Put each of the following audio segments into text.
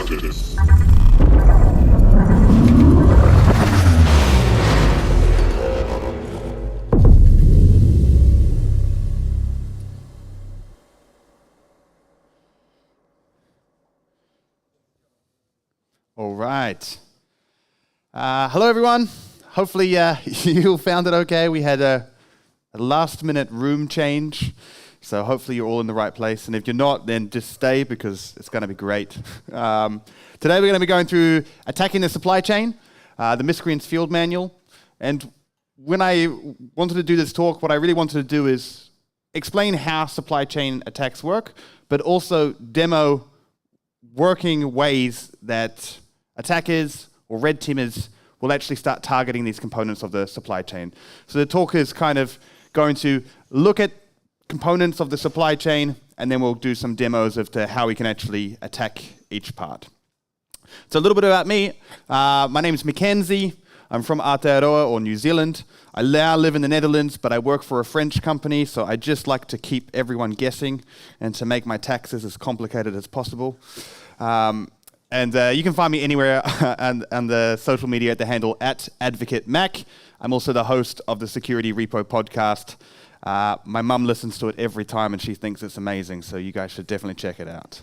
Justice. All right. Hello, everyone. Hopefully you found it okay. We had a last-minute room change, so hopefully you're all in the right place. And if you're not, then just stay because it's going to be great. Today we're going to be going through Attacking the Supply Chain, the Miscreant's Field Manual. And when I wanted to do this talk, what I really wanted to do is explain how supply chain attacks work, but also demo working ways that attackers or red teamers will actually start targeting these components of the supply chain. So the talk is kind of going to look at components of the supply chain, and then we'll do some demos of how we can actually attack each part. So a little bit about me. My name is Mackenzie. I'm from Aotearoa, or New Zealand. I now live in the Netherlands, but I work for a French company, so I just like to keep everyone guessing and to make my taxes as complicated as possible. And you can find me anywhere on the social media at the handle @AdvocateMac. I'm also the host of the Security Repo podcast. My mum listens to it every time and she thinks it's amazing, so you guys should definitely check it out.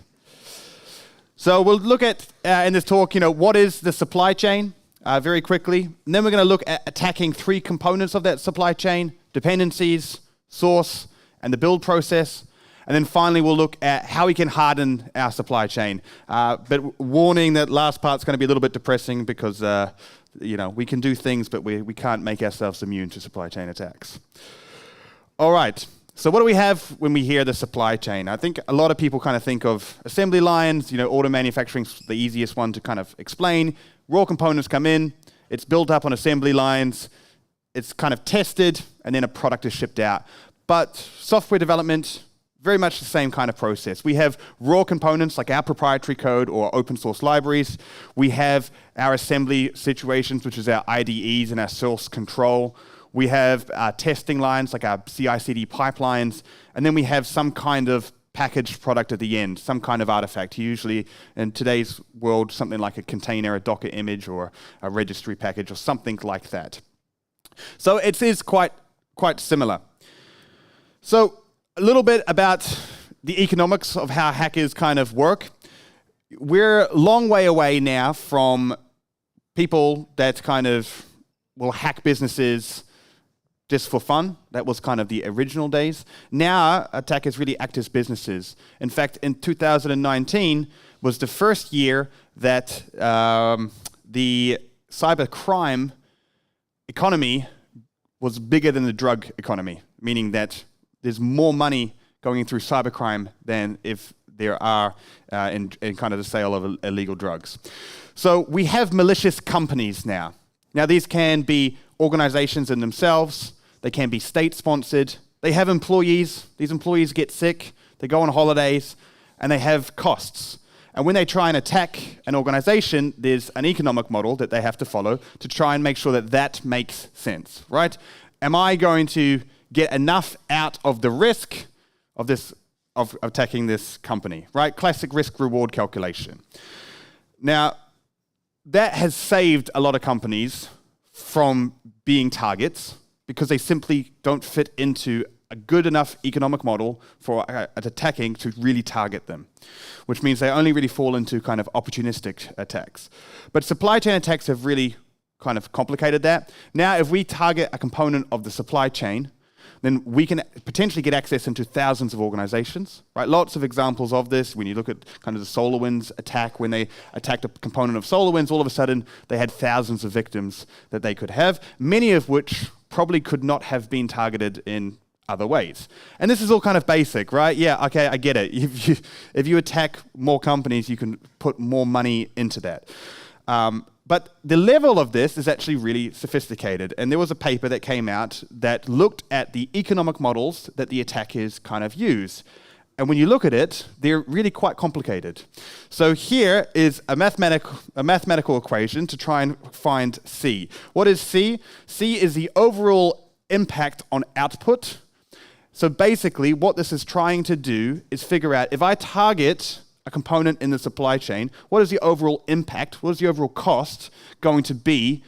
So we'll look at, in this talk, what is the supply chain very quickly. And then we're going to look at attacking 3 components of that supply chain: dependencies, source, and the build process. And then finally, we'll look at how we can harden our supply chain. But warning, that last part's going to be a little bit depressing because, we can do things, but we can't make ourselves immune to supply chain attacks. All right. So what do we have when we hear the supply chain? I think a lot of people kind of think of assembly lines. Auto manufacturing's the easiest one to kind of explain. Raw components come in. It's built up on assembly lines. It's kind of tested, and then a product is shipped out. But software development, very much the same kind of process. We have raw components like our proprietary code or open source libraries. We have our assembly situations, which is our IDEs and our source control. We have our testing lines like our CI/CD pipelines. And then we have some kind of packaged product at the end, some kind of artifact, usually in today's world, something like a container, a Docker image, or a registry package, or something like that. So it is quite similar. So a little bit about the economics of how hackers kind of work. We're a long way away now from people that kind of will hack businesses just for fun. That was kind of the original days. Now, attackers really act as businesses. In fact, in 2019 was the first year that the cybercrime economy was bigger than the drug economy, meaning that there's more money going through cybercrime than if there are in kind of the sale of illegal drugs. So we have malicious companies now. Now these can be organizations in themselves. They can be state-sponsored. They have employees. These employees get sick. They go on holidays, and they have costs. And when they try and attack an organization, there's an economic model that they have to follow to try and make sure that that makes sense, right? Am I going to get enough out of the risk of attacking this company, right? Classic risk-reward calculation. Now, that has saved a lot of companies from being targets because they simply don't fit into a good enough economic model for attacking to really target them, which means they only really fall into kind of opportunistic attacks. But supply chain attacks have really kind of complicated that. Now, if we target a component of the supply chain, then we can potentially get access into thousands of organizations, right? Lots of examples of this. When you look at kind of the SolarWinds attack, when they attacked a component of SolarWinds, all of a sudden they had thousands of victims that they could have, many of which probably could not have been targeted in other ways. And this is all kind of basic, right? Yeah, okay, I get it. If you attack more companies, you can put more money into that. But the level of this is actually really sophisticated. And there was a paper that came out that looked at the economic models that the attackers kind of use. And when you look at it, they're really quite complicated. So here is a mathematical equation to try and find C. What is C? C is the overall impact on output. So basically, what this is trying to do is figure out if I target a component in the supply chain, what is the overall impact, what is the overall cost going to be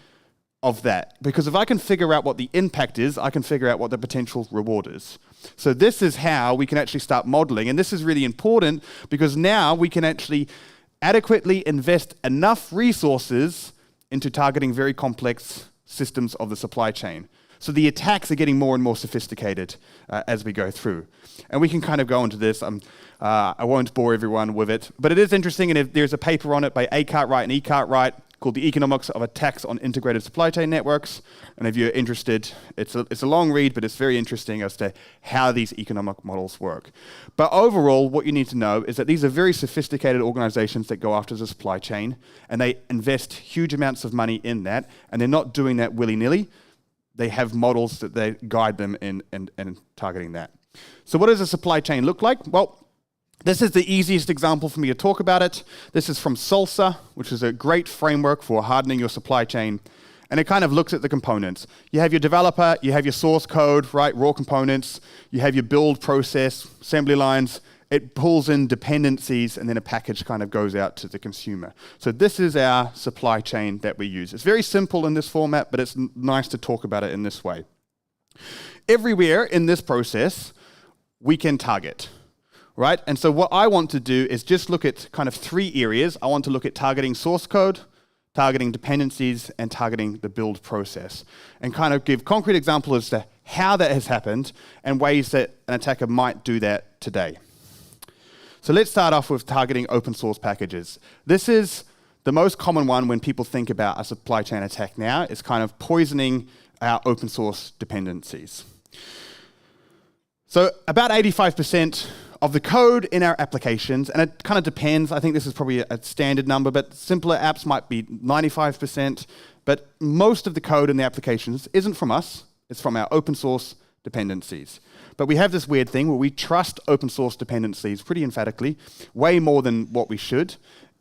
of that? Because if I can figure out what the impact is, I can figure out what the potential reward is. So this is how we can actually start modeling, and this is really important because now we can actually adequately invest enough resources into targeting very complex systems of the supply chain. So the attacks are getting more and more sophisticated as we go through. And we can kind of go into this. I won't bore everyone with it, but it is interesting, and there's a paper on it by A. Cartwright and E. Cartwright called The Economics of Attacks on Integrated Supply Chain Networks. And if you're interested, it's a long read, but it's very interesting as to how these economic models work. But overall, what you need to know is that these are very sophisticated organizations that go after the supply chain, and they invest huge amounts of money in that, and they're not doing that willy-nilly. They have models that they guide them in targeting that. So what does a supply chain look like? Well, this is the easiest example for me to talk about it. This is from SLSA, which is a great framework for hardening your supply chain. And it kind of looks at the components. You have your developer, you have your source code, right, raw components, you have your build process, assembly lines. It pulls in dependencies, and then a package kind of goes out to the consumer. So this is our supply chain that we use. It's very simple in this format, but it's nice to talk about it in this way. Everywhere in this process, we can target. Right? And so what I want to do is just look at kind of three areas. I want to look at targeting source code, targeting dependencies, and targeting the build process, and kind of give concrete examples as to how that has happened and ways that an attacker might do that today. So let's start off with targeting open source packages. This is the most common one when people think about a supply chain attack now. It's kind of poisoning our open source dependencies. So about 85% of the code in our applications, and it kind of depends, I think this is probably a standard number, but simpler apps might be 95%, but most of the code in the applications isn't from us, it's from our open source dependencies. But we have this weird thing where we trust open source dependencies pretty emphatically, way more than what we should,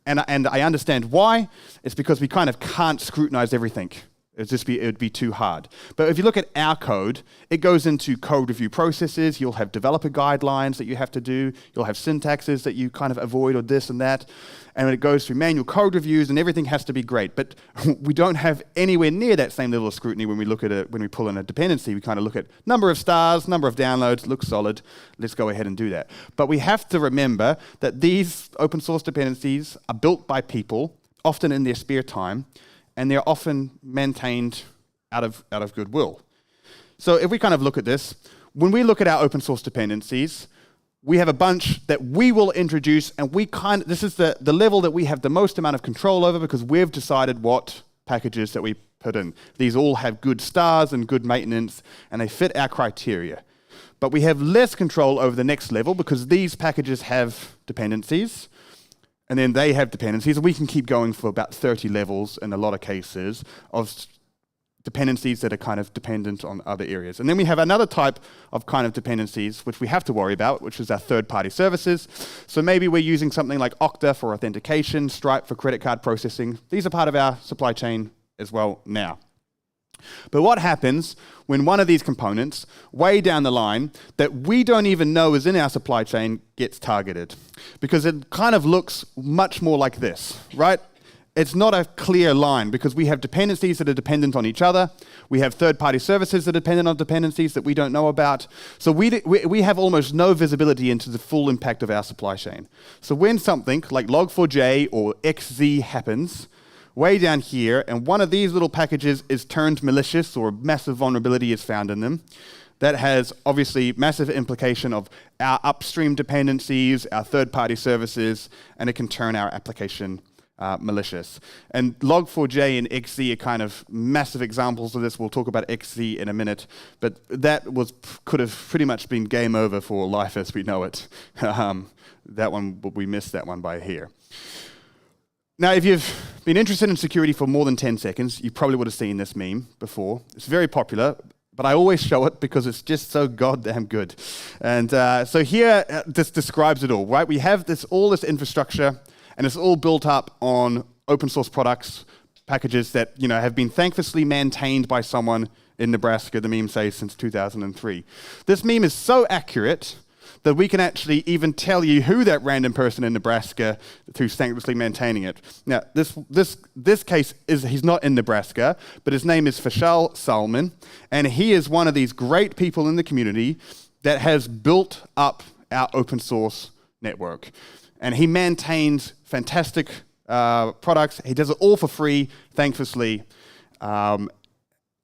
and I understand why. It's because we kind of can't scrutinize everything. It would be too hard. But if you look at our code, it goes into code review processes. You'll have developer guidelines that you have to do. You'll have syntaxes that you kind of avoid or this and that. And it goes through manual code reviews, and everything has to be great. But we don't have anywhere near that same level of scrutiny when we look at it. When we pull in a dependency, we kind of look at number of stars, number of downloads, looks solid. Let's go ahead and do that. But we have to remember that these open source dependencies are built by people, often in their spare time, and they're often maintained out of goodwill. So if we kind of look at this, when we look at our open source dependencies, we have a bunch that we will introduce, and this is the level that we have the most amount of control over because we've decided what packages that we put in. These all have good stars and good maintenance, and they fit our criteria. But we have less control over the next level because these packages have dependencies, and then they have dependencies, and we can keep going for about 30 levels in a lot of cases of dependencies that are kind of dependent on other areas. And then we have another type of kind of dependencies which we have to worry about, which is our third-party services. So maybe we're using something like Okta for authentication, Stripe for credit card processing. These are part of our supply chain as well now. But what happens when one of these components, way down the line, that we don't even know is in our supply chain gets targeted? Because it kind of looks much more like this, right? It's not a clear line because we have dependencies that are dependent on each other. We have third-party services that are dependent on dependencies that we don't know about. So we have almost no visibility into the full impact of our supply chain. So when something like log4j or XZ happens, way down here, and one of these little packages is turned malicious or a massive vulnerability is found in them, that has obviously massive implication of our upstream dependencies, our third-party services, and it can turn our application malicious. And log4j and XZ are kind of massive examples of this. We'll talk about XZ in a minute, but that could have pretty much been game over for life as we know it. That one, we missed that one by a hair. Now, if you've been interested in security for more than 10 seconds, you probably would have seen this meme before. It's very popular, but I always show it because it's just so goddamn good. And so here, this describes it all, right? We have all this infrastructure, and it's all built up on open source products, packages that have been thankfully maintained by someone in Nebraska, the meme says, since 2003. This meme is so accurate that we can actually even tell you who that random person in Nebraska who's thanklessly maintaining it. Now, this case is he's not in Nebraska, but his name is Fashal Salman, and he is one of these great people in the community that has built up our open source network. And he maintains fantastic products. He does it all for free, thankfully.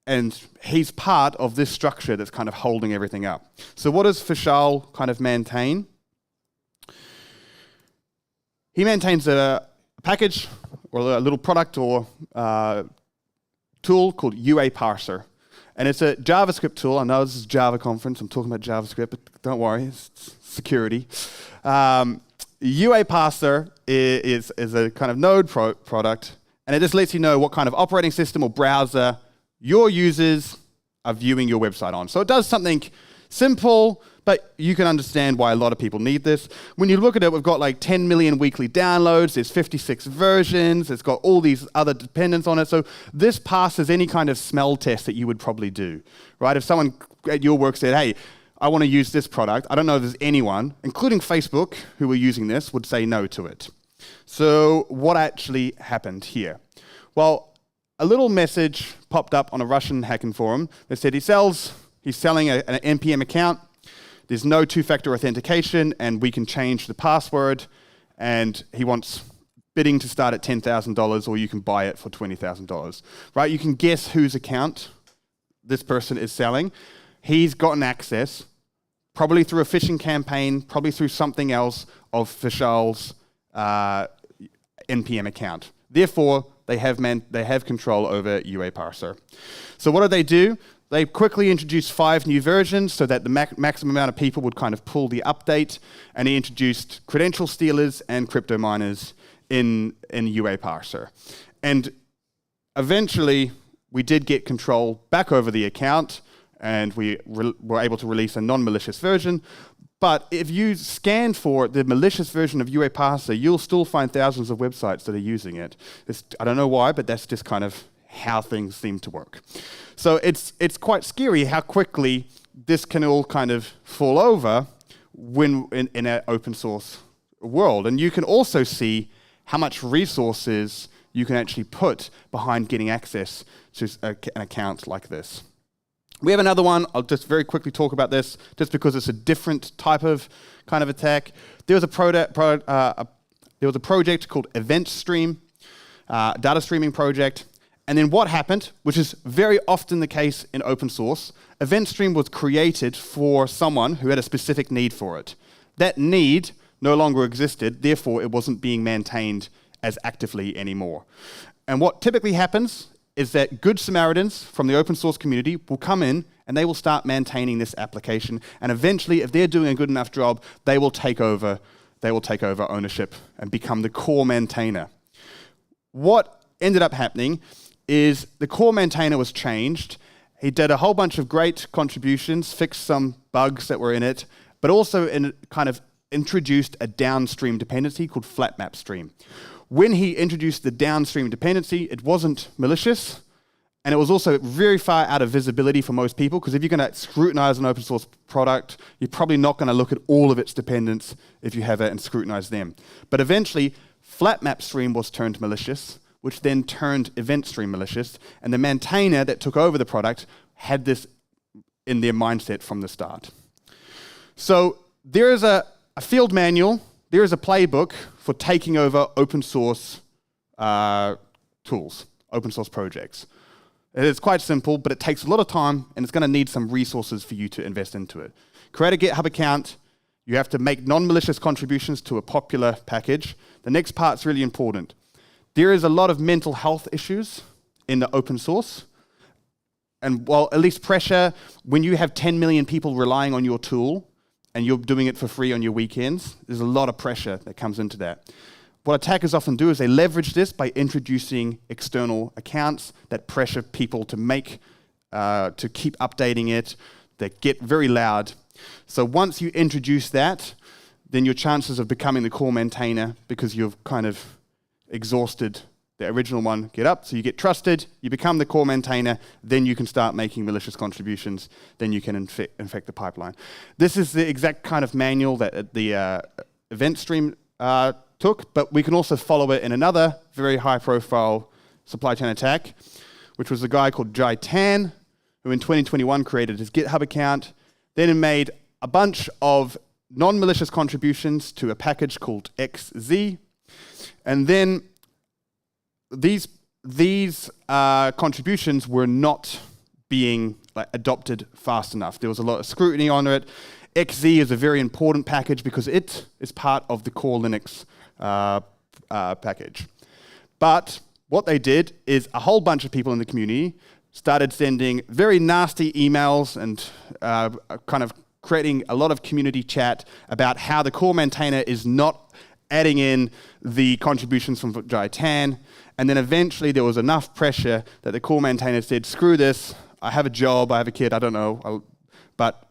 And he's part of this structure that's kind of holding everything up. So what does Fashal kind of maintain? He maintains a package or a little product or tool called UA Parser. And it's a JavaScript tool. I know this is Java conference. I'm talking about JavaScript, but don't worry, it's security. UA Parser is a kind of node product, and it just lets you know what kind of operating system or browser your users are viewing your website on. So it does something simple, but you can understand why a lot of people need this. When you look at it, we've got like 10 million weekly downloads, there's 56 versions, it's got all these other dependents on it. So this passes any kind of smell test that you would probably do, right? If someone at your work said, hey, I want to use this product, I don't know if there's anyone, including Facebook, who were using this, would say no to it. So what actually happened here? Well, a little message popped up on a Russian hacking forum that said he's selling an NPM account, there's no two-factor authentication, and we can change the password, and he wants bidding to start at $10,000, or you can buy it for $20,000, right? You can guess whose account this person is selling. He's gotten access, probably through a phishing campaign, probably through something else of Fashal's NPM account. Therefore, they have control over UA Parser. So what do? They quickly introduced 5 new versions so that the maximum amount of people would kind of pull the update, and he introduced credential stealers and crypto miners in UA Parser. And eventually, we did get control back over the account, and we were able to release a non-malicious version. But if you scan for the malicious version of UA Parser, you'll still find thousands of websites that are using it. I don't know why, but that's just kind of how things seem to work. So it's quite scary how quickly this can all kind of fall over when in an open source world. And you can also see how much resources you can actually put behind getting access to an account like this. We have another one. I'll just very quickly talk about this, just because it's a different type of kind of attack. There was a project called Event Stream, data streaming project. And then what happened, which is very often the case in open source, Event Stream was created for someone who had a specific need for it. That need no longer existed, therefore it wasn't being maintained as actively anymore. And what typically happens is that good Samaritans from the open source community will come in and they will start maintaining this application. And eventually, if they're doing a good enough job, they will take over ownership and become the core maintainer. What ended up happening is the core maintainer was changed. He did a whole bunch of great contributions, fixed some bugs that were in it, but also kind of introduced a downstream dependency called flatmap stream. When he introduced the downstream dependency, it wasn't malicious, and it was also very far out of visibility for most people, because if you're going to scrutinize an open source product, you're probably not going to look at all of its dependents if you have it and scrutinize them. But eventually, flatmap stream was turned malicious, which then turned event stream malicious, and the maintainer that took over the product had this in their mindset from the start. So there is a field manual, there is a playbook for taking over open source tools, open source projects. It is quite simple, but it takes a lot of time, and it's going to need some resources for you to invest into it. Create a GitHub account. You have to make non-malicious contributions to a popular package. The next part's really important. There is a lot of mental health issues in the open source. And while at least pressure, when you have 10 million people relying on your tool and you're doing it for free on your weekends, there's a lot of pressure that comes into that. What attackers often do is they leverage this by introducing external accounts that pressure people to to keep updating it, that get very loud. So once you introduce that, then your chances of becoming the core maintainer, because you've kind of exhausted the original one get up, so you get trusted, you become the core maintainer, then you can start making malicious contributions, then you can infect the pipeline. This is the exact kind of manual that the event stream took, but we can also follow it in another very high-profile supply chain attack, which was a guy called Jai Tan, who in 2021 created his GitHub account, then made a bunch of non-malicious contributions to a package called XZ, and then these contributions were not being adopted fast enough. There was a lot of scrutiny on it. XZ is a very important package because it is part of the core Linux package. But what they did is a whole bunch of people in the community started sending very nasty emails and kind of creating a lot of community chat about how the core maintainer is not adding in the contributions from Jai Tan. And then eventually there was enough pressure that the core maintainer said, screw this, I have a job, I have a kid, I don't know. But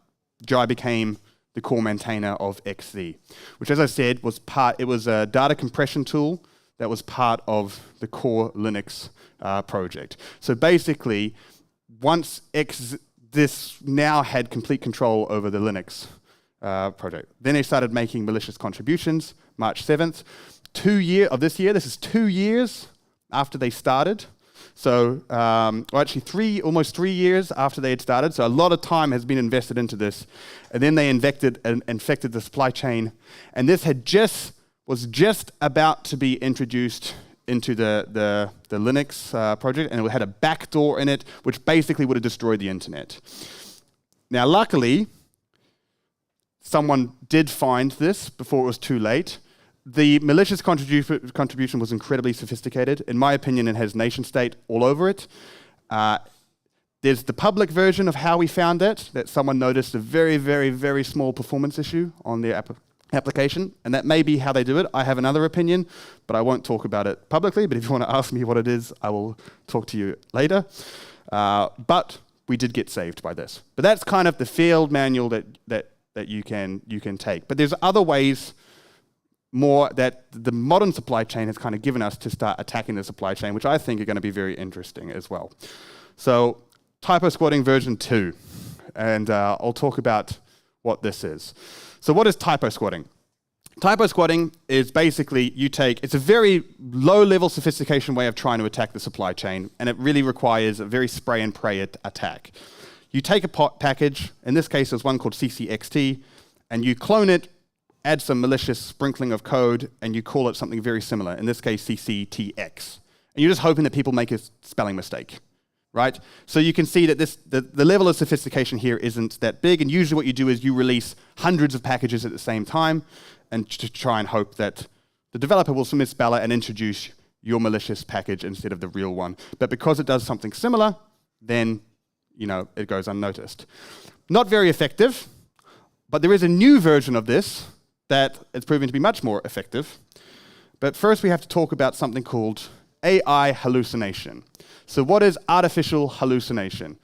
Jai became the core maintainer of XZ, which, as I said, it was a data compression tool that was part of the core Linux project. So basically, once this now had complete control over the Linux project. Then they started making malicious contributions, March 7th. This is 2 years after they started. So, actually almost 3 years after they had started. So a lot of time has been invested into this. And then they infected the supply chain. And this was just about to be introduced into the Linux project, and it had a backdoor in it, which basically would have destroyed the internet. Now, luckily, someone did find this before it was too late. The malicious contribution was incredibly sophisticated. In my opinion, it has nation-state all over it. There's the public version of how we found that someone noticed a very, very, very small performance issue on their application, and that may be how they do it. I have another opinion, but I won't talk about it publicly. But if you want to ask me what it is, I will talk to you later. But we did get saved by this. But that's kind of the field manual that you can take. But there's other ways more that the modern supply chain has kind of given us to start attacking the supply chain, which I think are going to be very interesting as well. So typo squatting version 2, and I'll talk about what this is. So what is typo squatting? Typo squatting is basically it's a very low-level sophistication way of trying to attack the supply chain, and it really requires a very spray and pray attack. You take a package, in this case there's one called CCXT, and you clone it, add some malicious sprinkling of code, and you call it something very similar, in this case CCTX. And you're just hoping that people make a spelling mistake. Right? So you can see that the level of sophistication here isn't that big, and usually what you do is you release hundreds of packages at the same time and to try and hope that the developer will misspell it and introduce your malicious package instead of the real one. But because it does something similar, then it goes unnoticed. Not very effective, but there is a new version of this that is proving to be much more effective. But first we have to talk about something called AI hallucination. So what is artificial hallucination?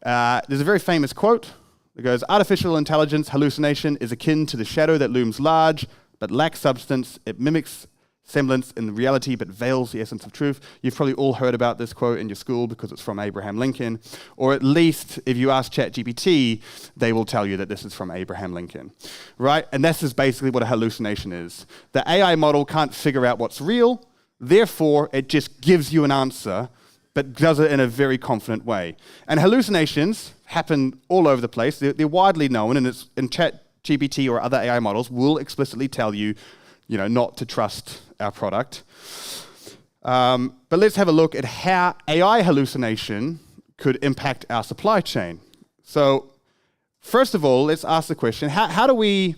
There's a very famous quote that goes, artificial intelligence hallucination is akin to the shadow that looms large but lacks substance. It mimics semblance in reality but veils the essence of truth. You've probably all heard about this quote in your school because it's from Abraham Lincoln, or at least if you ask ChatGPT, they will tell you that this is from Abraham Lincoln, right? And this is basically what a hallucination is. The AI model can't figure out what's real, therefore it just gives you an answer but does it in a very confident way. And hallucinations happen all over the place. They're widely known, and ChatGPT or other AI models will explicitly tell you, not to trust our product. But let's have a look at how AI hallucination could impact our supply chain. So, first of all, let's ask the question: how do we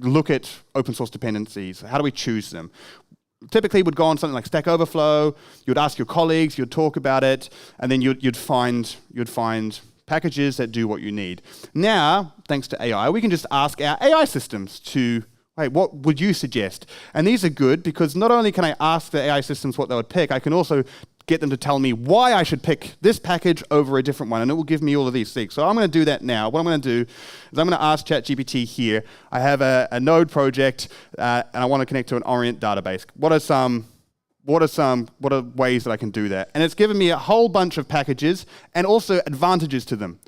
look at open source dependencies? How do we choose them? Typically, would go on something like Stack Overflow. You'd ask your colleagues, you'd talk about it, and then you'd find packages that do what you need. Now, thanks to AI, we can just ask our AI systems to, hey, what would you suggest? And these are good because not only can I ask the AI systems what they would pick, I can also get them to tell me why I should pick this package over a different one, and it will give me all of these things. So I'm going to do that now. What I'm going to do is I'm going to ask ChatGPT here. I have a Node project, and I want to connect to an Orient database. What are some what are ways that I can do that? And it's given me a whole bunch of packages and also advantages to them.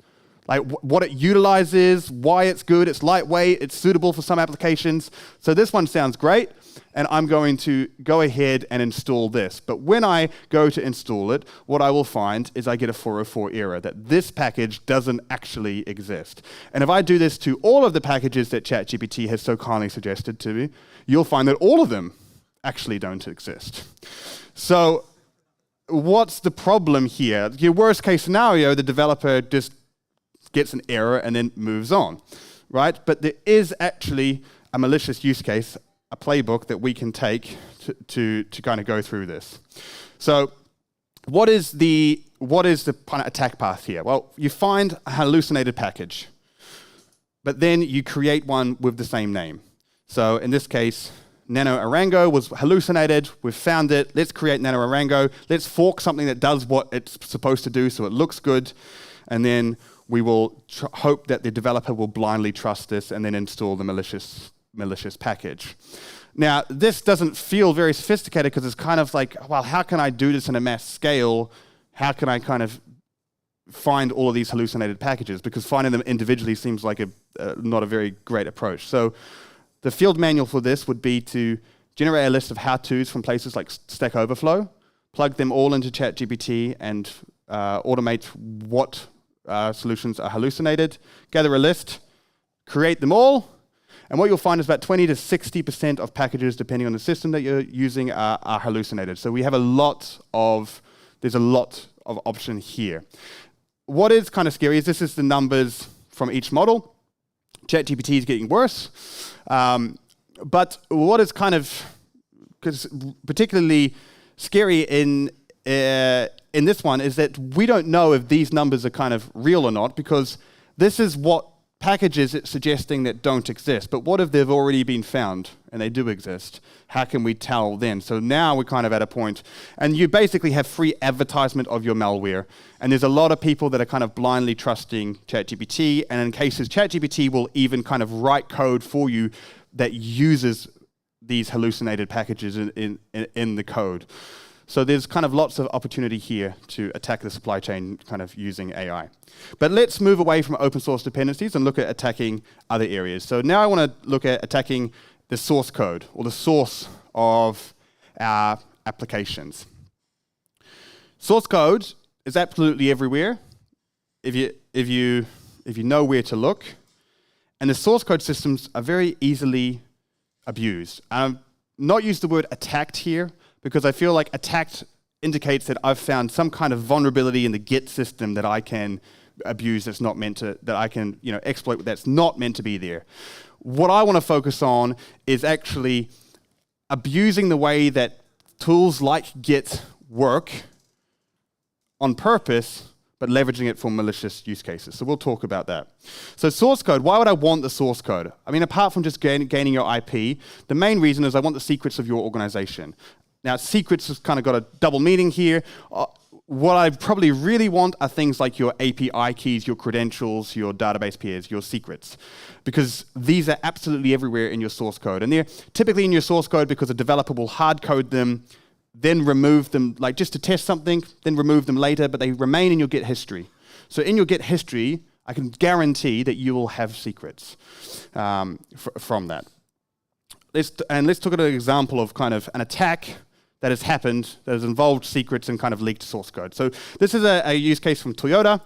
Like what it utilizes, why it's good, it's lightweight, it's suitable for some applications. So this one sounds great, and I'm going to go ahead and install this. But when I go to install it, what I will find is I get a 404 error, that this package doesn't actually exist. And if I do this to all of the packages that ChatGPT has so kindly suggested to me, you'll find that all of them actually don't exist. So what's the problem here? Your worst case scenario, the developer just gets an error and then moves on, right? But there is actually a malicious use case, a playbook that we can take to kind of go through this. So what is the kind of attack path here? Well, you find a hallucinated package, but then you create one with the same name. So in this case, Nano Arango was hallucinated. We've found it. Let's create Nano Arango. Let's fork something that does what it's supposed to do so it looks good. And then we will hope that the developer will blindly trust this and then install the malicious package. Now, this doesn't feel very sophisticated because it's kind of like, well, how can I do this in a mass scale? How can I kind of find all of these hallucinated packages? Because finding them individually seems like not a very great approach. So the field manual for this would be to generate a list of how-tos from places like Stack Overflow, plug them all into ChatGPT, and automate what solutions are hallucinated, gather a list, create them all, and what you'll find is about 20 to 60% of packages, depending on the system that you're using, are hallucinated. So we have there's a lot of option here. What is kind of scary is this is the numbers from each model. ChatGPT is getting worse. But what is kind of particularly scary in this one is that we don't know if these numbers are kind of real or not, because this is what packages it's suggesting that don't exist. But what if they've already been found and they do exist? How can we tell then? So now we're kind of at a point, and you basically have free advertisement of your malware. And there's a lot of people that are kind of blindly trusting ChatGPT, and in cases, ChatGPT will even kind of write code for you that uses these hallucinated packages in the code. So there's kind of lots of opportunity here to attack the supply chain kind of using AI. But let's move away from open source dependencies and look at attacking other areas. So now I want to look at attacking the source code, or the source of our applications. Source code is absolutely everywhere if you know where to look. And the source code systems are very easily abused. Not use the word attacked here, because I feel like attacked indicates that I've found some kind of vulnerability in the Git system that I can abuse that I can exploit that's not meant to be there. What I want to focus on is actually abusing the way that tools like Git work on purpose, but leveraging it for malicious use cases. So we'll talk about that. So source code, why would I want the source code? I mean, apart from just gaining your IP, the main reason is I want the secrets of your organization. Now, secrets has kind of got a double meaning here. What I probably really want are things like your API keys, your credentials, your database peers, your secrets, because these are absolutely everywhere in your source code. And they're typically in your source code because a developer will hard code them, then remove them, like just to test something, then remove them later, but they remain in your Git history. So in your Git history, I can guarantee that you will have secrets from that. Let's look at an example of kind of an attack that has happened, that has involved secrets and kind of leaked source code. So this is a use case from Toyota.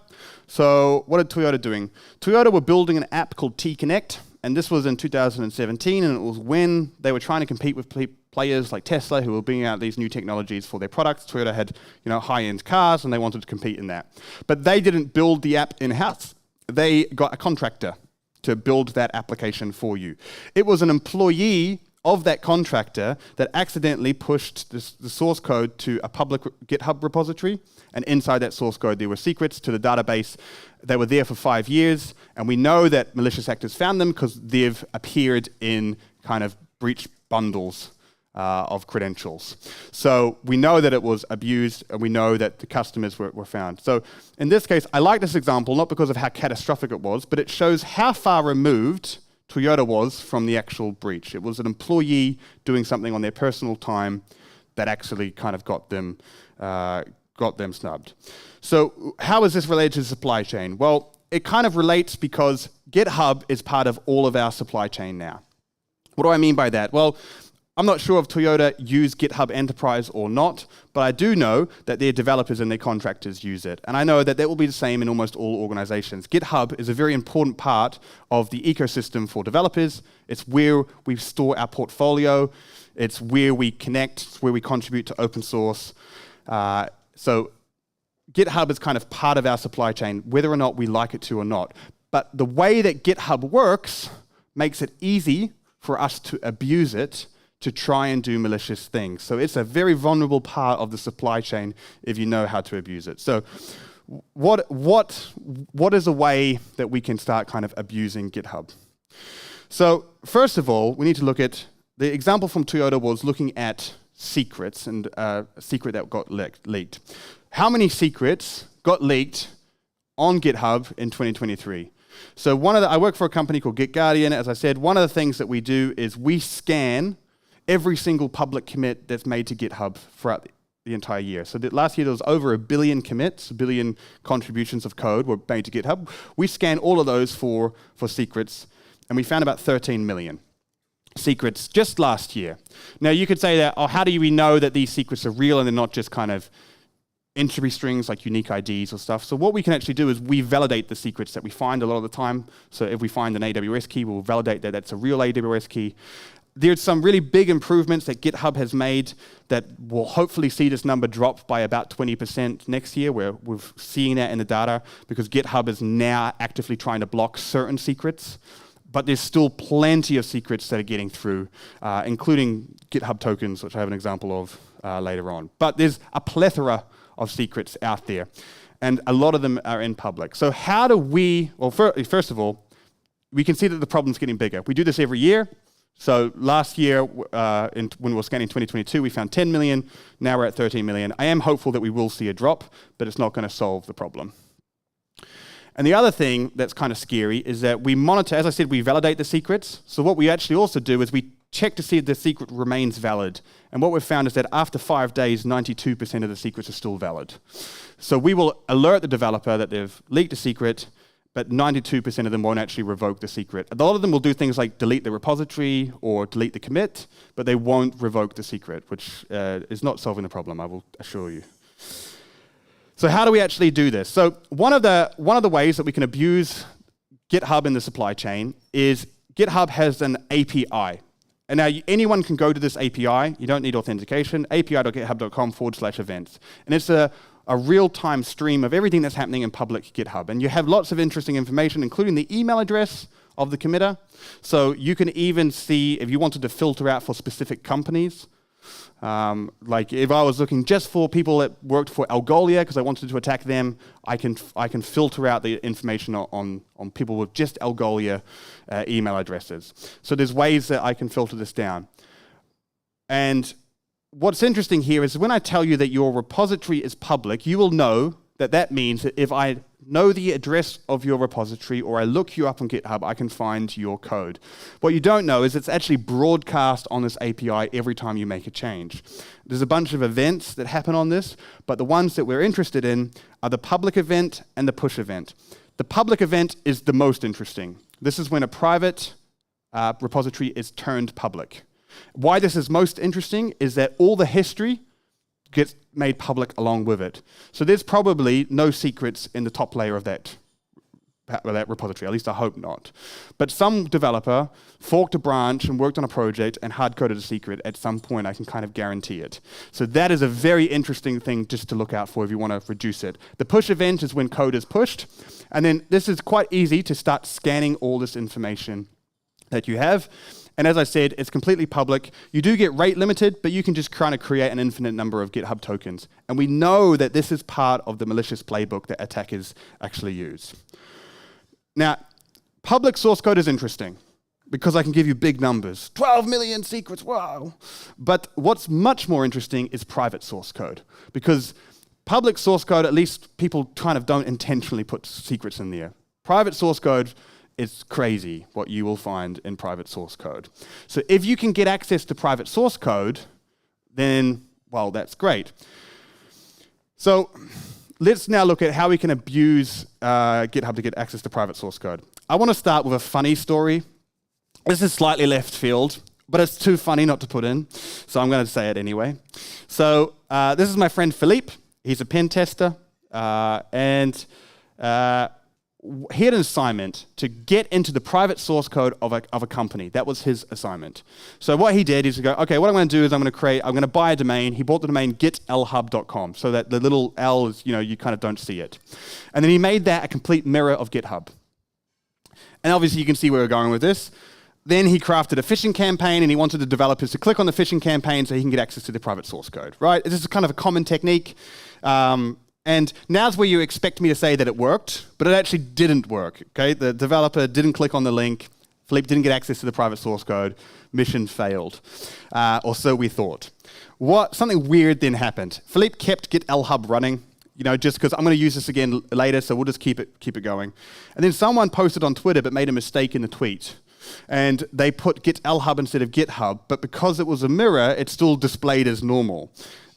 So what are Toyota doing? Toyota were building an app called T-Connect, and this was in 2017, and it was when they were trying to compete with players like Tesla, who were bringing out these new technologies for their products. Toyota had high-end cars, and they wanted to compete in that. But they didn't build the app in-house. They got a contractor to build that application for you. It was an employee of that contractor that accidentally pushed the source code to a public GitHub repository, and inside that source code there were secrets to the database. They were there for 5 years, and we know that malicious actors found them because they've appeared in kind of breach bundles of credentials. So we know that it was abused, and we know that the customers were found. So in this case, I like this example, not because of how catastrophic it was, but it shows how far removed Toyota was from the actual breach. It was an employee doing something on their personal time that actually kind of got them snubbed. So how is this related to the supply chain? Well, it kind of relates because GitHub is part of all of our supply chain now. What do I mean by that? Well, I'm not sure if Toyota use GitHub Enterprise or not, but I do know that their developers and their contractors use it. And I know that will be the same in almost all organizations. GitHub is a very important part of the ecosystem for developers. It's where we store our portfolio. It's where we connect. It's where we contribute to open source. So GitHub is kind of part of our supply chain, whether or not we like it to or not. But the way that GitHub works makes it easy for us to abuse it to try and do malicious things. So it's a very vulnerable part of the supply chain if you know how to abuse it. So what is a way that we can start kind of abusing GitHub? So first of all, we need to look at, the example from Toyota was looking at secrets and a secret that got leaked. How many secrets got leaked on GitHub in 2023? So I work for a company called GitGuardian. As I said, one of the things that we do is we scan every single public commit that's made to GitHub throughout the entire year. So last year there was over 1 billion commits, 1 billion contributions of code were made to GitHub. We scan all of those for secrets, and we found about 13 million secrets just last year. Now you could say that, how do we know that these secrets are real and they're not just kind of entry strings like unique IDs or stuff? So what we can actually do is we validate the secrets that we find a lot of the time. So if we find an AWS key, we'll validate that that's a real AWS key. There's some really big improvements that GitHub has made that will hopefully see this number drop by about 20% next year. We're seeing that in the data because GitHub is now actively trying to block certain secrets. But there's still plenty of secrets that are getting through, including GitHub tokens, which I have an example of later on. But there's a plethora of secrets out there, and a lot of them are in public. So how do we, well, first of all, we can see that the problem's getting bigger. We do this every year. So last year, when we were scanning 2022, we found 10 million. Now we're at 13 million. I am hopeful that we will see a drop, but it's not going to solve the problem. And the other thing that's kind of scary is that we monitor, as I said, we validate the secrets. So what we actually also do is we check to see if the secret remains valid. And what we've found is that after 5 days, 92% of the secrets are still valid. So we will alert the developer that they've leaked a secret, but 92% of them won't actually revoke the secret. A lot of them will do things like delete the repository or delete the commit, but they won't revoke the secret, which is not solving the problem, I will assure you. So how do we actually do this? So one of the ways that we can abuse GitHub in the supply chain is GitHub has an API. And now anyone can go to this API. You don't need authentication. api.github.com/events. And it's a real-time stream of everything that's happening in public GitHub. And you have lots of interesting information, including the email address of the committer. So you can even see if you wanted to filter out for specific companies. Like if I was looking just for people that worked for Algolia because I wanted to attack them, I can filter out the information on people with just Algolia email addresses. So there's ways that I can filter this down. And what's interesting here is when I tell you that your repository is public, you will know that that means that if I know the address of your repository or I look you up on GitHub, I can find your code. What you don't know is it's actually broadcast on this API every time you make a change. There's a bunch of events that happen on this, but the ones that we're interested in are the public event and the push event. The public event is the most interesting. This is when a private repository is turned public. Why this is most interesting is that all the history gets made public along with it. So there's probably no secrets in the top layer of that repository, at least I hope not. But some developer forked a branch and worked on a project and hard-coded a secret at some point, I can kind of guarantee it. So that is a very interesting thing just to look out for if you want to reduce it. The push event is when code is pushed, and then this is quite easy to start scanning all this information that you have. And as I said, it's completely public. You do get rate limited, but you can just kind of create an infinite number of GitHub tokens. And we know that this is part of the malicious playbook that attackers actually use. Now, public source code is interesting because I can give you big numbers. 12 million secrets, wow. But what's much more interesting is private source code, because public source code, at least people kind of don't intentionally put secrets in there. Private source code, it's crazy what you will find in private source code. So if you can get access to private source code, then well, that's great. So let's now look at how we can abuse GitHub to get access to private source code. I want to start with a funny story. This is slightly left field, but it's too funny not to put in, so I'm going to say it anyway. So this is my friend Philippe. He's a pen tester, and he had an assignment to get into the private source code of a company. That was his assignment. So what he did is go, okay, what I'm going to do is I'm going to buy a domain. He bought the domain getlhub.com, so that the little L is, you kind of don't see it. And then he made that a complete mirror of GitHub. And obviously you can see where we're going with this. Then he crafted a phishing campaign, and he wanted the developers to click on the phishing campaign so he can get access to the private source code, right? This is kind of a common technique. And now's where you expect me to say that it worked, but it actually didn't work, okay? The developer didn't click on the link. Philippe didn't get access to the private source code. Mission failed, or so we thought. Something weird then happened. Philippe kept GitLhub running, just because I'm going to use this again later, so we'll just keep it going. And then someone posted on Twitter but made a mistake in the tweet. And they put GitLhub instead of GitHub, but because it was a mirror, it still displayed as normal.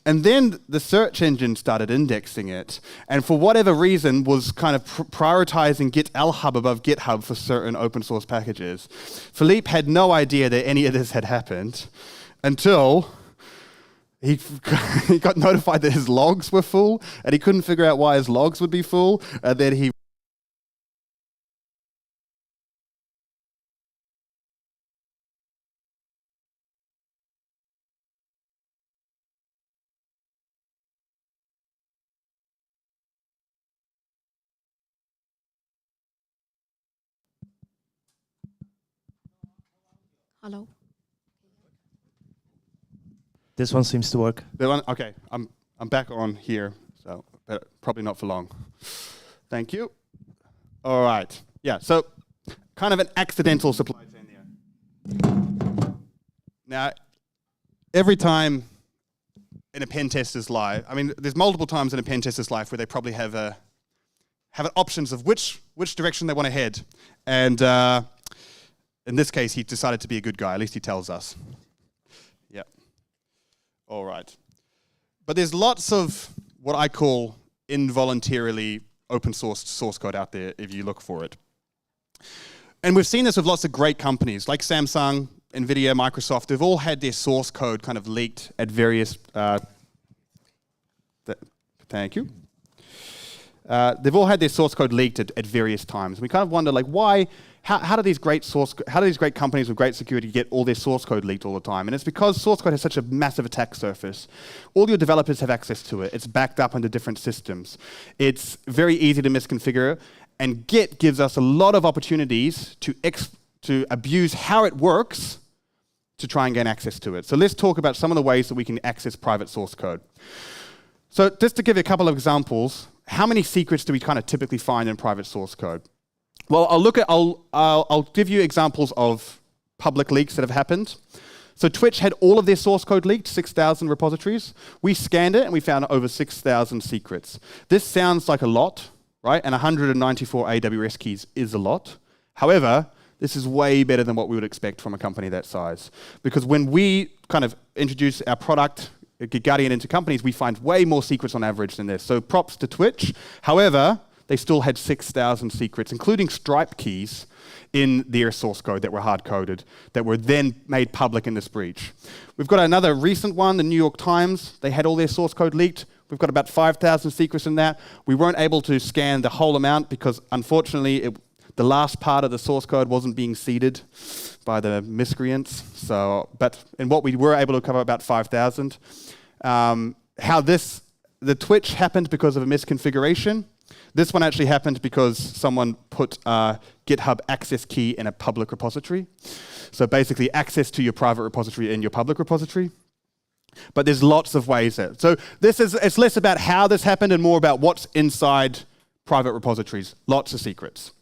And then the search engine started indexing it, and for whatever reason was kind of prioritizing GitLhub above GitHub for certain open source packages. Philippe had no idea that any of this had happened until he got notified that his logs were full, and he couldn't figure out why his logs would be full, and then he Hello. This one seems to work. Okay, I'm back on here, so probably not for long. Thank you. All right. Yeah, so kind of an accidental supply chain there. Now, every time in a pen tester's life, there's multiple times in a pen tester's life where they probably have options of which direction they want to head, and in this case, he decided to be a good guy. At least he tells us. Yeah. All right. But there's lots of what I call involuntarily open source code out there if you look for it. And we've seen this with lots of great companies like Samsung, NVIDIA, Microsoft. They've all had their source code kind of leaked at various... thank you. They've all had their source code leaked at various times. We kind of wonder, why... How do these great companies with great security get all their source code leaked all the time? And it's because source code has such a massive attack surface. All your developers have access to it. It's backed up into different systems. It's very easy to misconfigure, and Git gives us a lot of opportunities to abuse how it works to try and gain access to it. So let's talk about some of the ways that we can access private source code. So just to give you a couple of examples, how many secrets do we kind of typically find in private source code? Well, I'll give you examples of public leaks that have happened. So Twitch had all of their source code leaked, 6,000 repositories. We scanned it and we found over 6,000 secrets. This sounds like a lot, right? And 194 AWS keys is a lot. However, this is way better than what we would expect from a company that size. Because when we kind of introduce our product, GitGuardian, into companies, we find way more secrets on average than this. So props to Twitch. However, they still had 6,000 secrets, including Stripe keys in their source code that were hard-coded, that were then made public in this breach. We've got another recent one, the New York Times. They had all their source code leaked. We've got about 5,000 secrets in that. We weren't able to scan the whole amount because, unfortunately, the last part of the source code wasn't being seeded by the miscreants. But in what we were able to cover, about 5,000. The Twitch happened because of a misconfiguration. This one actually happened because someone put a GitHub access key in a public repository. So basically access to your private repository in your public repository. But there's lots of ways there. So it's less about how this happened and more about what's inside private repositories. Lots of secrets.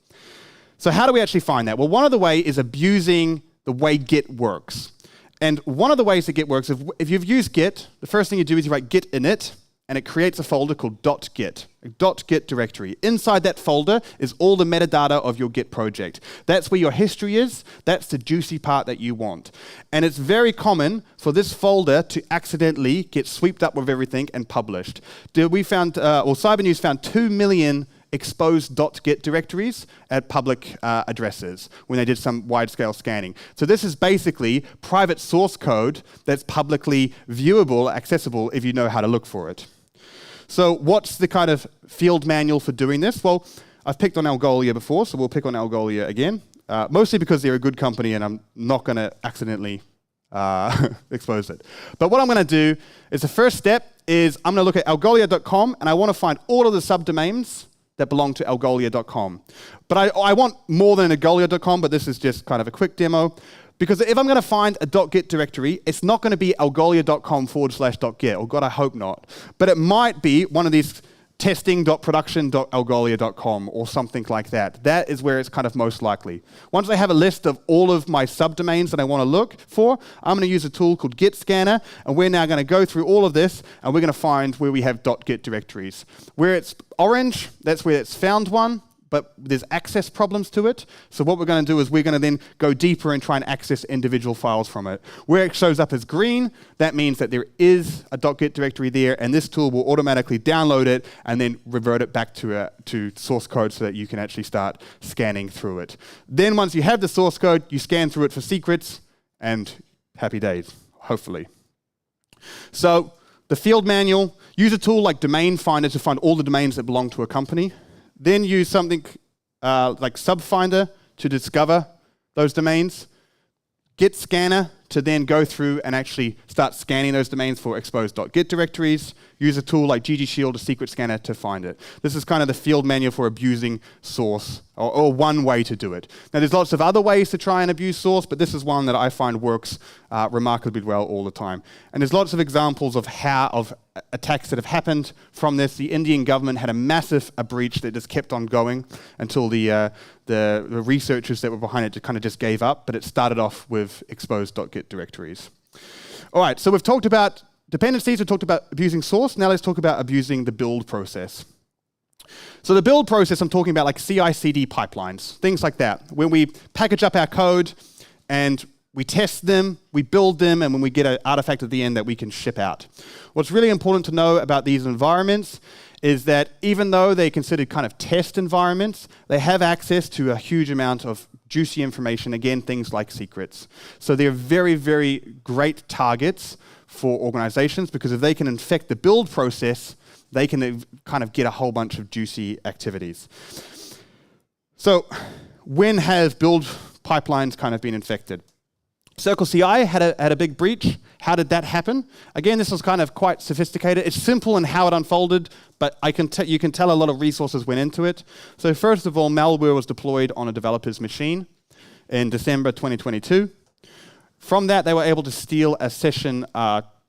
So how do we actually find that? Well, one of the ways is abusing the way Git works. And one of the ways that Git works, if you've used Git, the first thing you do is you write git init, and it creates a folder called .git, a .git directory. Inside that folder is all the metadata of your Git project. That's where your history is. That's the juicy part that you want. And it's very common for this folder to accidentally get swept up with everything and published. Cyber News found 2 million exposed .git directories at public addresses when they did some wide-scale scanning. So this is basically private source code that's publicly viewable, accessible if you know how to look for it. So what's the kind of field manual for doing this? Well, I've picked on Algolia before, so we'll pick on Algolia again, mostly because they're a good company and I'm not going to accidentally expose it. But what I'm going to do is the first step is I'm going to look at algolia.com and I want to find all of the subdomains that belong to algolia.com. But I want more than algolia.com, but this is just kind of a quick demo. Because if I'm going to find a .git directory, it's not going to be algolia.com/.git, or God, I hope not. But it might be one of these testing.production.algolia.com or something like that. That is where it's kind of most likely. Once I have a list of all of my subdomains that I want to look for, I'm going to use a tool called Git Scanner, and we're now going to go through all of this, and we're going to find where we have .git directories. Where it's orange, that's where it's found one, but there's access problems to it. So what we're going to do is we're going to then go deeper and try and access individual files from it. Where it shows up as green, that means that there is a .git directory there, and this tool will automatically download it and then revert it back to source code so that you can actually start scanning through it. Then once you have the source code, you scan through it for secrets, and happy days, hopefully. So the field manual, use a tool like Domain Finder to find all the domains that belong to a company. Then use something like Subfinder to discover those domains. Git Scanner to then go through and actually start scanning those domains for exposed.git directories. Use a tool like GGShield, a secret scanner, to find it. This is kind of the field manual for abusing source, or one way to do it. Now, there's lots of other ways to try and abuse source, but this is one that I find works remarkably well all the time. And there's lots of examples of attacks that have happened from this. The Indian government had a massive breach that just kept on going until the researchers that were behind it kind of just gave up, but it started off with exposed.git directories. All right, so we've talked about dependencies, we've talked about abusing source. Now let's talk about abusing the build process. So the build process, I'm talking about like CI/CD pipelines, things like that. When we package up our code and we test them, we build them, and when we get an artifact at the end that we can ship out. What's really important to know about these environments is that even though they're considered kind of test environments, they have access to a huge amount of juicy information, again, things like secrets. So they're very, very great targets for organizations, because if they can infect the build process, they can kind of get a whole bunch of juicy activities. So when has build pipelines kind of been infected? CircleCI had a big breach. How did that happen? Again, this was kind of quite sophisticated. It's simple in how it unfolded, but you can tell a lot of resources went into it. So first of all, malware was deployed on a developer's machine in December 2022. From that, they were able to steal a session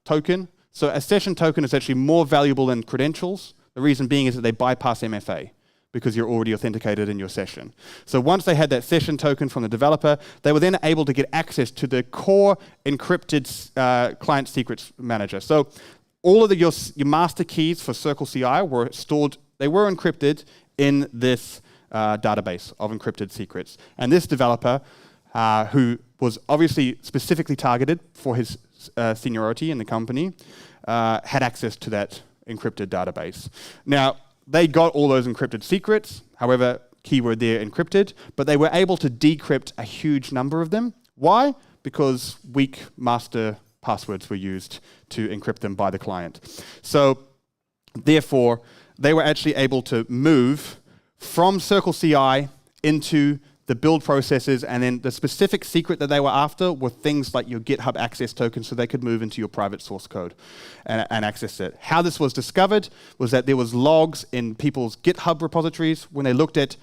token. So a session token is actually more valuable than credentials. The reason being is that they bypass MFA, because you're already authenticated in your session. So once they had that session token from the developer, they were then able to get access to the core encrypted client secrets manager. So all of your master keys for CircleCI were stored, they were encrypted in this database of encrypted secrets. And this developer, who was obviously specifically targeted for his seniority in the company, had access to that encrypted database. Now, they got all those encrypted secrets, however, keyword there, encrypted, but they were able to decrypt a huge number of them. Why? Because weak master passwords were used to encrypt them by the client. So, therefore, they were actually able to move from CircleCI into the build processes, and then the specific secret that they were after were things like your GitHub access token, so they could move into your private source code and access it. How this was discovered was that there was logs in people's GitHub repositories. When they looked at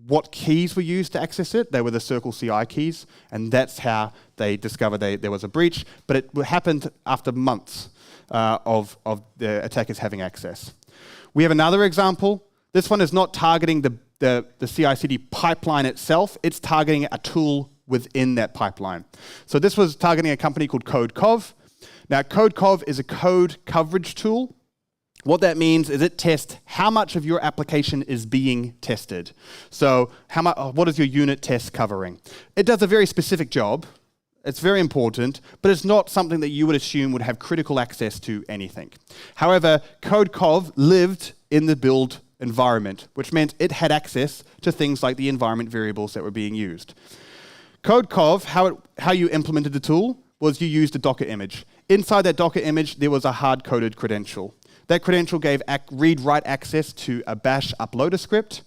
what keys were used to access it, they were the CircleCI keys, and that's how they discovered there was a breach. But it happened after months of the attackers having access. We have another example. This one is not targeting the CI/CD pipeline itself, it's targeting a tool within that pipeline. So this was targeting a company called CodeCov. Now, CodeCov is a code coverage tool. What that means is it tests how much of your application is being tested. So what is your unit test covering? It does a very specific job. It's very important, but it's not something that you would assume would have critical access to anything. However, CodeCov lived in the build environment, which meant it had access to things like the environment variables that were being used. CodeCov, how you implemented the tool, was you used a Docker image. Inside that Docker image, there was a hard-coded credential. That credential gave read-write access to a bash uploader script.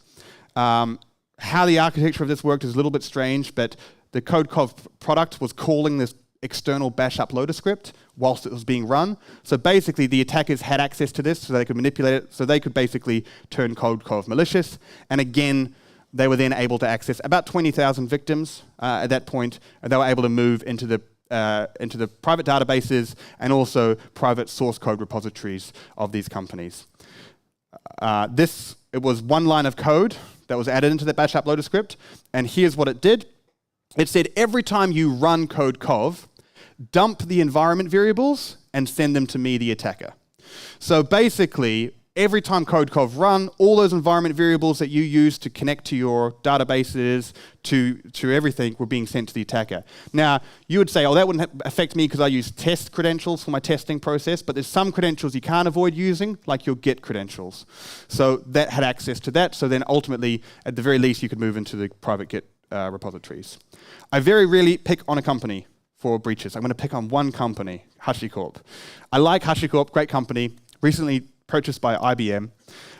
How the architecture of this worked is a little bit strange, but the CodeCov product was calling this external bash uploader script whilst it was being run. So basically, the attackers had access to this so they could manipulate it, so they could basically turn CodeCov malicious. And again, they were then able to access about 20,000 victims at that point, and they were able to move into the private databases and also private source code repositories of these companies. It was one line of code that was added into the bash uploader script, and here's what it did. It said every time you run CodeCov, dump the environment variables and send them to me, the attacker. So basically, every time CodeCov run, all those environment variables that you use to connect to your databases, to everything, were being sent to the attacker. Now, you would say, oh, that wouldn't affect me because I use test credentials for my testing process, but there's some credentials you can't avoid using, like your Git credentials. So that had access to that, so then ultimately, at the very least, you could move into the private Git repositories. I very rarely pick on a company for breaches. I'm going to pick on one company, HashiCorp. I like HashiCorp, great company, recently purchased by IBM,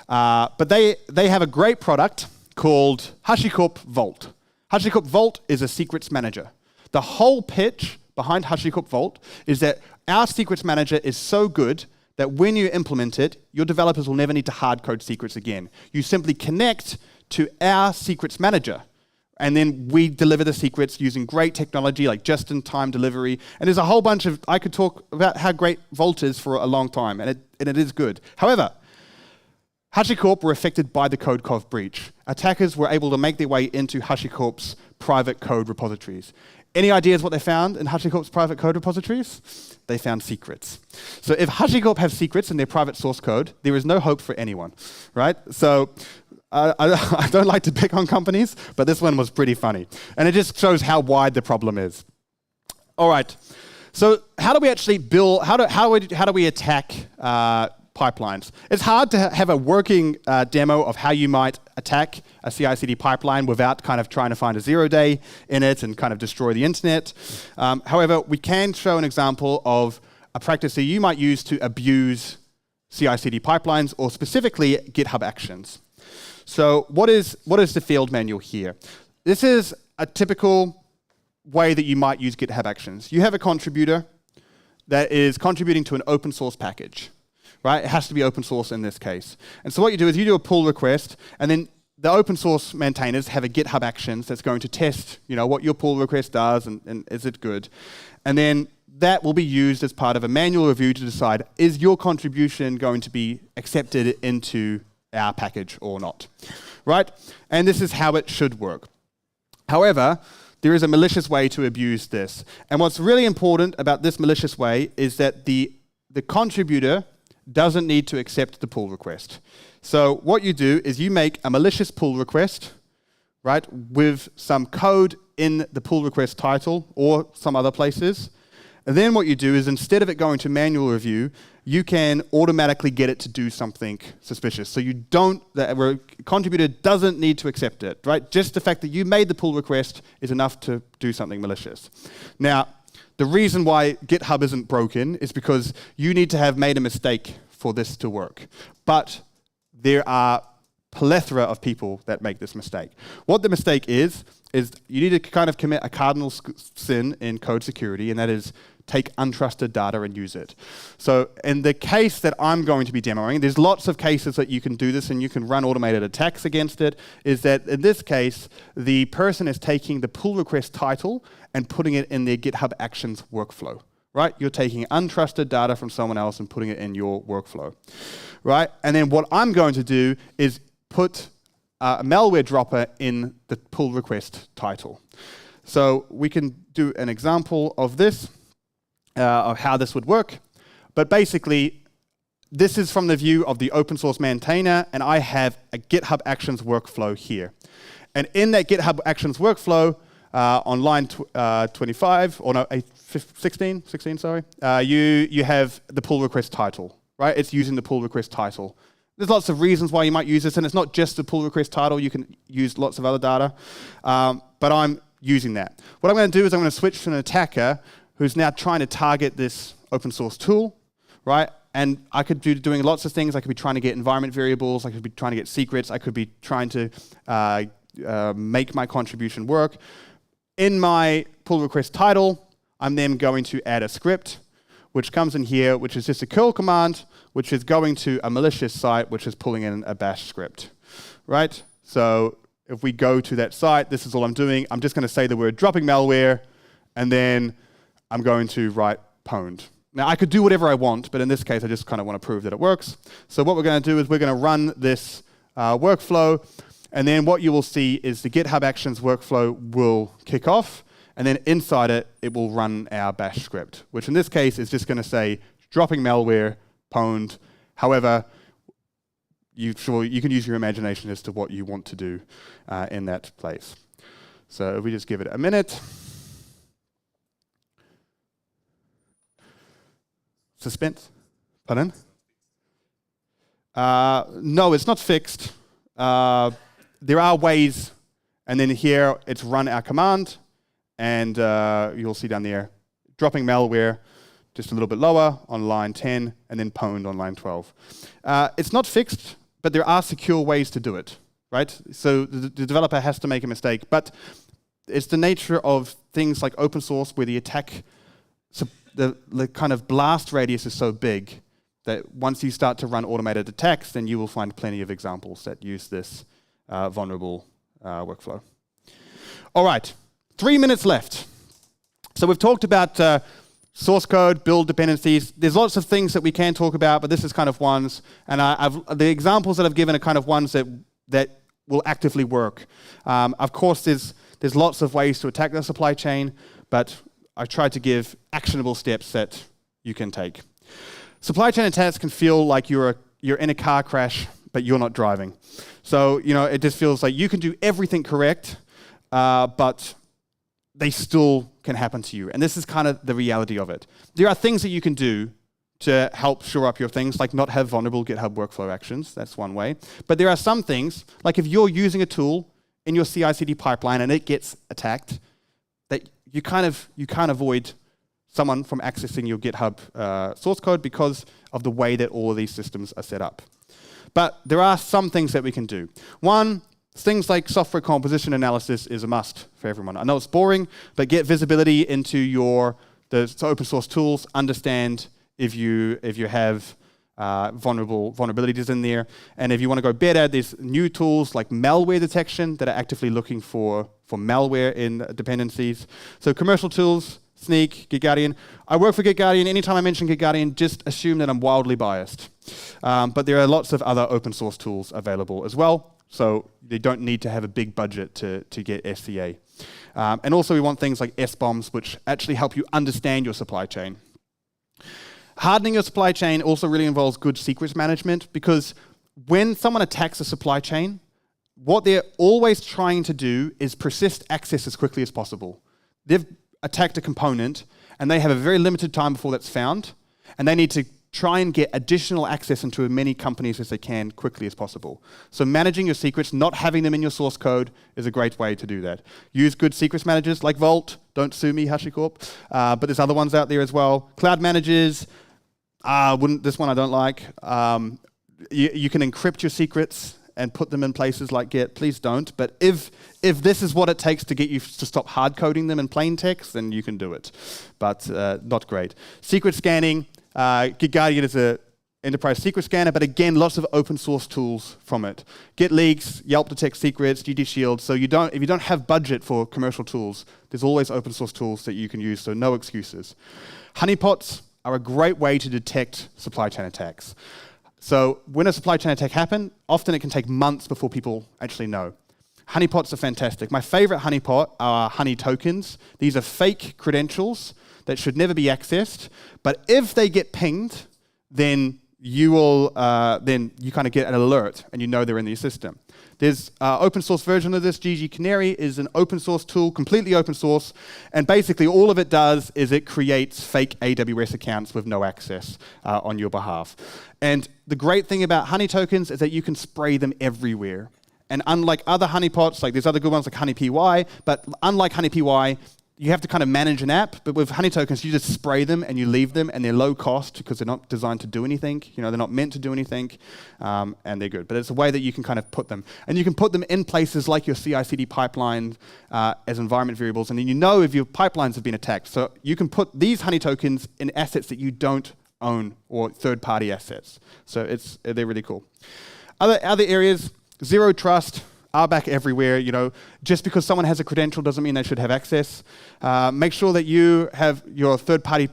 but they have a great product called HashiCorp Vault. HashiCorp Vault is a secrets manager. The whole pitch behind HashiCorp Vault is that our secrets manager is so good that when you implement it, your developers will never need to hard code secrets again. You simply connect to our secrets manager, and then we deliver the secrets using great technology like just-in-time delivery. And there's a whole bunch of, I could talk about how great Vault is for a long time, and it is good. However, HashiCorp were affected by the CodeCov breach. Attackers were able to make their way into HashiCorp's private code repositories. Any ideas what they found in HashiCorp's private code repositories? They found secrets. So if HashiCorp have secrets in their private source code, there is no hope for anyone, right? So I don't like to pick on companies, but this one was pretty funny. And it just shows how wide the problem is. All right, so how do we actually build, how do we attack pipelines? It's hard to have a working demo of how you might attack a CI/CD pipeline without kind of trying to find a 0-day in it and kind of destroy the internet. However, we can show an example of a practice that you might use to abuse CI/CD pipelines, or specifically GitHub Actions. So what is the field manual here? This is a typical way that you might use GitHub Actions. You have a contributor that is contributing to an open source package, right? It has to be open source in this case. And so what you do is you do a pull request, and then the open source maintainers have a GitHub Actions that's going to test, what your pull request does and is it good. And then that will be used as part of a manual review to decide, is your contribution going to be accepted into our package or not, right? And this is how it should work. However, there is a malicious way to abuse this. And what's really important about this malicious way is that the contributor doesn't need to accept the pull request. So what you do is you make a malicious pull request, right, with some code in the pull request title or some other places. And then what you do is, instead of it going to manual review, you can automatically get it to do something suspicious. So the contributor doesn't need to accept it, right? Just the fact that you made the pull request is enough to do something malicious. Now, the reason why GitHub isn't broken is because you need to have made a mistake for this to work. But there are plethora of people that make this mistake. What the mistake is you need to kind of commit a cardinal sin in code security, and that is take untrusted data and use it. So in the case that I'm going to be demoing, there's lots of cases that you can do this and you can run automated attacks against it, is that in this case, the person is taking the pull request title and putting it in their GitHub Actions workflow, right? You're taking untrusted data from someone else and putting it in your workflow, right? And then what I'm going to do is put a malware dropper in the pull request title. So we can do an example of this, of how this would work. But basically, this is from the view of the open source maintainer, and I have a GitHub Actions workflow here. And in that GitHub Actions workflow, on line 25, or no, 16, sorry, you have the pull request title, right? It's using the pull request title. There's lots of reasons why you might use this, and it's not just the pull request title. You can use lots of other data, but I'm using that. What I'm going to do is I'm going to switch to an attacker who's now trying to target this open source tool, right? And I could be doing lots of things. I could be trying to get environment variables. I could be trying to get secrets. I could be trying to make my contribution work. In my pull request title, I'm then going to add a script, which comes in here, which is just a curl command, which is going to a malicious site, which is pulling in a bash script, right? So if we go to that site, this is all I'm doing. I'm just going to say the word dropping malware, and then I'm going to write pwned. Now, I could do whatever I want, but in this case, I just kind of want to prove that it works. So what we're going to do is we're going to run this workflow, and then what you will see is the GitHub Actions workflow will kick off, and then inside it, it will run our bash script, which in this case is just going to say dropping malware, pwned. However, you can use your imagination as to what you want to do in that place. So if we just give it a minute. Suspense? Pardon? No, it's not fixed. There are ways, and then here it's run our command, and you'll see down there, dropping malware, just a little bit lower on line 10, and then pwned on line 12. It's not fixed, but there are secure ways to do it, right? So the developer has to make a mistake, but it's the nature of things like open source where the attack, the kind of blast radius is so big that once you start to run automated attacks, then you will find plenty of examples that use this vulnerable workflow. All right, 3 minutes left. So we've talked about source code, build dependencies. There's lots of things that we can talk about, but this is kind of ones. And the examples that I've given are kind of ones that will actively work. Of course, there's lots of ways to attack the supply chain, but I tried to give actionable steps that you can take. Supply chain attacks can feel like you're in a car crash, but you're not driving. So, it just feels like you can do everything correct, but they still can happen to you. And this is kind of the reality of it. There are things that you can do to help shore up your things, like not have vulnerable GitHub workflow actions. That's one way. But there are some things, like if you're using a tool in your CI/CD pipeline and it gets attacked, that you can't avoid someone from accessing your GitHub source code because of the way that all of these systems are set up. But there are some things that we can do. One, things like software composition analysis is a must for everyone. I know it's boring, but get visibility into the open source tools, understand if you have vulnerabilities in there. And if you want to go better, there's new tools like malware detection that are actively looking for malware in dependencies. So commercial tools, Sneak, GitGuardian. I work for GitGuardian. Anytime I mention GitGuardian, just assume that I'm wildly biased. But there are lots of other open source tools available as well. So they don't need to have a big budget to get SCA. And also we want things like SBOMs, which actually help you understand your supply chain. Hardening your supply chain also really involves good secrets management, because when someone attacks a supply chain, what they're always trying to do is persist access as quickly as possible. They've attacked a component, and they have a very limited time before that's found, and they need to try and get additional access into as many companies as they can quickly as possible. So managing your secrets, not having them in your source code, is a great way to do that. Use good secrets managers like Vault. Don't sue me, HashiCorp. But there's other ones out there as well. Cloud managers. This one I don't like. You can encrypt your secrets and put them in places like Git. Please don't. But if this is what it takes to get you to stop hard coding them in plain text, then you can do it. But not great. Secret scanning. GitGuardian is an enterprise secret scanner, but again, lots of open source tools from it. Git leaks, Yelp detect secrets, GD Shield. So if you don't have budget for commercial tools, there's always open source tools that you can use. So no excuses. Honeypots are a great way to detect supply chain attacks. So when a supply chain attack happens, often it can take months before people actually know. Honeypots are fantastic. My favorite honeypot are honey tokens. These are fake credentials that should never be accessed, but if they get pinged, then you will then you kind of get an alert and you know they're in your system. There's open source version of this. GG Canary is an open source tool, completely open source, and basically all of it does is it creates fake AWS accounts with no access on your behalf. And the great thing about honey tokens is that you can spray them everywhere. And unlike other honeypots, like there's other good ones like HoneyPY, but unlike HoneyPY, you have to kind of manage an app, but with honey tokens, you just spray them and you leave them, and they're low cost because they're not designed to do anything. You know, they're not meant to do anything, and they're good. But it's a way that you can kind of put them. And you can put them in places like your CI/CD pipeline as environment variables, and then you know if your pipelines have been attacked. So you can put these honey tokens in assets that you don't own or third-party assets. So they're really cool. Other areas, zero trust. RBAC everywhere, you know, just because someone has a credential doesn't mean they should have access. Make sure that you have your third party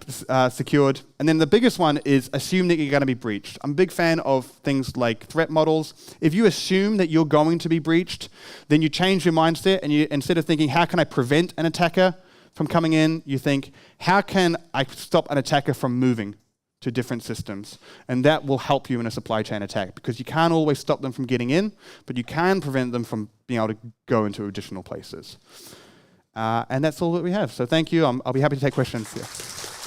secured. And then the biggest one is assume that you're going to be breached. I'm a big fan of things like threat models. If you assume that you're going to be breached, then you change your mindset and you, instead of thinking, how can I prevent an attacker from coming in, you think, how can I stop an attacker from moving to different systems? And that will help you in a supply chain attack, because you can't always stop them from getting in, but you can prevent them from being able to go into additional places. And that's all that we have. So thank you. I'll be happy to take questions here.